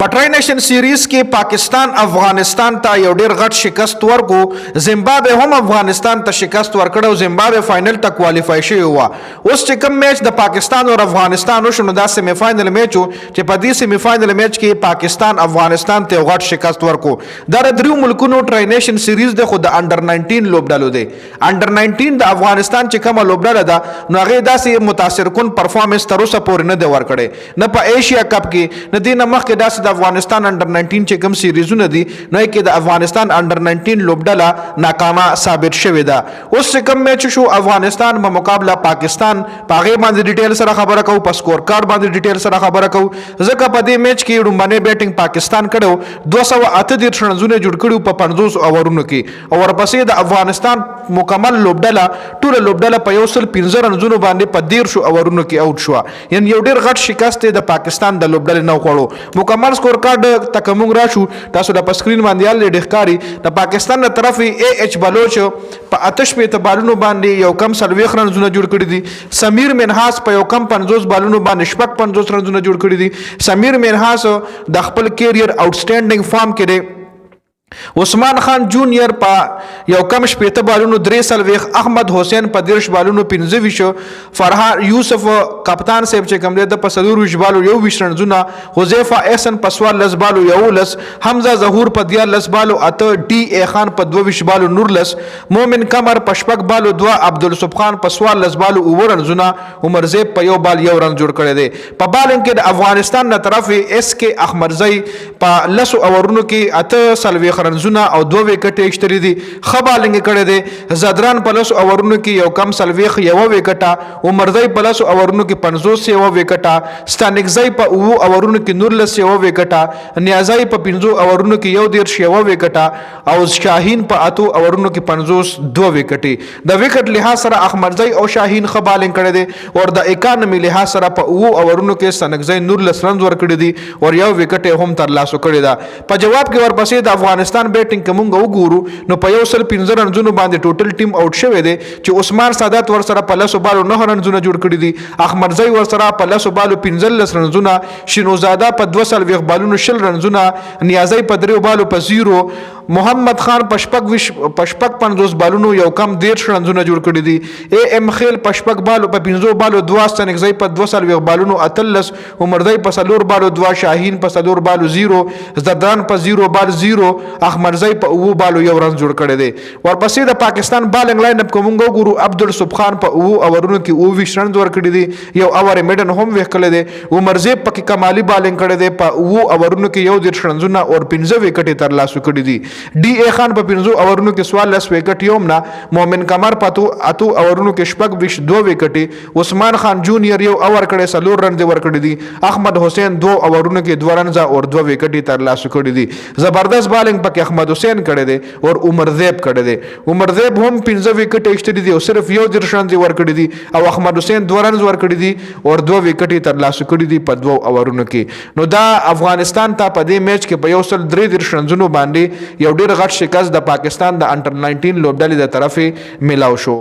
پټرای نشن سیریز کې پاکستان افغانستان ته یو ډیر غټ شکست ورکو. زیمبابوے هم افغانستان ته شکست ورکړ او زیمبابوے فائنل ته کوالیفای شوی و. اوس چې کوم میچ د پاکستان او افغانستان وشو نو دا سیمی فائنل میچ چې په دې سیمی فائنل میچ کې پاکستان افغانستان ته غټ شکست ورکو. دا د دریو ملکونو ټرای نشن سیریز د خود انډر 19 لوبډالو دی. انډر 19 د افغانستان چې کومه لوبډاله ده نو هغه داسې متاثر کن پرفارمنس تر اوسه پورې نه دی ورکړی، نه په ایشیا کپ کې نه دینه مخکې داسې د افغانستان انډر 19 چې کوم سیریزونه دي نو کې د افغانستان انډر 19 لوبډاله ناکامه ثابت شوې ده. اوس چې کوم میچ شو افغانستان په مقابله پاکستان په هغه باندې ډیټیل سره خبره کوو، په سکور کارت باندې ډیټیل سره خبره کوو ځکه په دې میچ کې ډومبنه بیټینګ پاکستان کړو 208 رنونه جوړ کړو په 50 اوورونو کې او ورپسې د افغانستان مکمل لوبډاله ټول لوبډاله په 115 رنونو باندې په 13 اوورونو کې اوټ شو. یعنی یو ډیر غټ شکست د پاکستان د لوبډاله نو خوړو. مکمل سکور کارت تک موږ راشو تاسو د سکرین باندې یال ډیښکاری د پاکستان تر طرف اے ایچ بلوچ په آتش په بالونو باندې یو کم سلويخ رنونه جوړ کړی دي. سمیر منحاس په یو کم 50 بالونو باندې شپږ 50 رنونه جوړ کړی دي. سمیر منحاس د خپل کیریئر آوټسټینډینګ فارم کې دی. عثمان خان جونیئر په یو کم شپېته بالونو 3 احمد حسین په 10 بالونو 15 فرحان یوسف کپتان صاحب چې کوم دی د په 4 بالو 21 رنونه، حذیفه احسن په 14 بالو 11، حمزه ظهور په 14 بالو 8، ډي اے خان په 22 بالو 19، مومن قمر په 6 بالو 2، عبدالصف خان په 14 بالو 9 رنونه، عمر زیب په 1 بال 1 رن جوړ کړی دی. په بالنګ کې د افغانستان نه طرف اس کې احمدزئی په 10 اورونو کې 8 رنونه او 2 وکټ اشتری دي. خبالنګ کړي دي زدران په 10 اورونو کې یو کم سلويخ یو وکټه، عمرزئی په 10 اورونو کې 50 یو وکټه، ستانګزئی په 9 اورونو کې 19 یو وکټه، نیازئی په 15 اورونو کې یو 13 یو وکټه او شاهین په 8 اورونو کې 50 2 وکټي. د وکټ لحاظ سره احمدزئی او شاهین خبالنګ کړي دي او د 91 لحاظ سره په 9 اورونو کې ستانګزئی 19 رن ور کړی دي او یو وکټ هم تر لاسو کړی دا. په جواب کې ورپسې د افغانستان بیټینګ کومه وګورو نو په 115 رنونو باندې ټوټل ټیم اوټ شوی دی چې عثمان سادات ور سره په 10 بالو 9 رنونه جوړ کړی دي، احمدزئی ور سره په 10 بالو 15 رنونه، شینوزاده په 2 بالونو 20 رنونه، نیازئی په 3 بالو په 0، محمد خان په 50 بالونو یو کم 13 رنونه جوړ کړی دي، اے ام خیل په 5 بالو په 15 بالو 2، ستنګزئی په 2 بالونو 18، عمرزئی په 4 بالو 2، شاهین په 4 بالو 0، زدران په 0 بال 0، احمدزئی په 9 بالو 1 رن جوړ کړی دی. ورپسې د پاکستان بالنګ لاین اپ کوم وګورو عبدالصف خان په 9 اورونو کې 20 رن ور کړی دی، یو اور میډن هم وکړی دی، عمر زیب په کمالي بالنګ کړی دی په 9 اورونو کې یو 13 رنونه او 15 وکټ تر لاسو کړی دی. ډي اے خان په 15 اورونو کې 14 وکټ یومنا، مومن قمر په 8 اورونو کې 22 وکټي، عثمان خان جونیئر یو اور کړی 4 رن دی ور کړی دی، احمد حسین 2 اورونو کې 2 رنز او 2 وکټي تر لاسو کړی دی. زبردست بالنګ پکې احمد حسین کړی دی او عمر زیب کړی دی. عمر زیب هم 15 وکټ اشتری دی او صرف یو 13 رن ور کړی دی او احمد حسین 2 رنز ور کړی دي او 2 وکټي تر لاسو کړی دي په 2 اورونو کې. نو دا افغانستان ته په دې میچ کې په 103 رنونو باندې یو ډیر غټ شکست د پاکستان د انډر 19 لوبډلې د طرفه ملاو شو.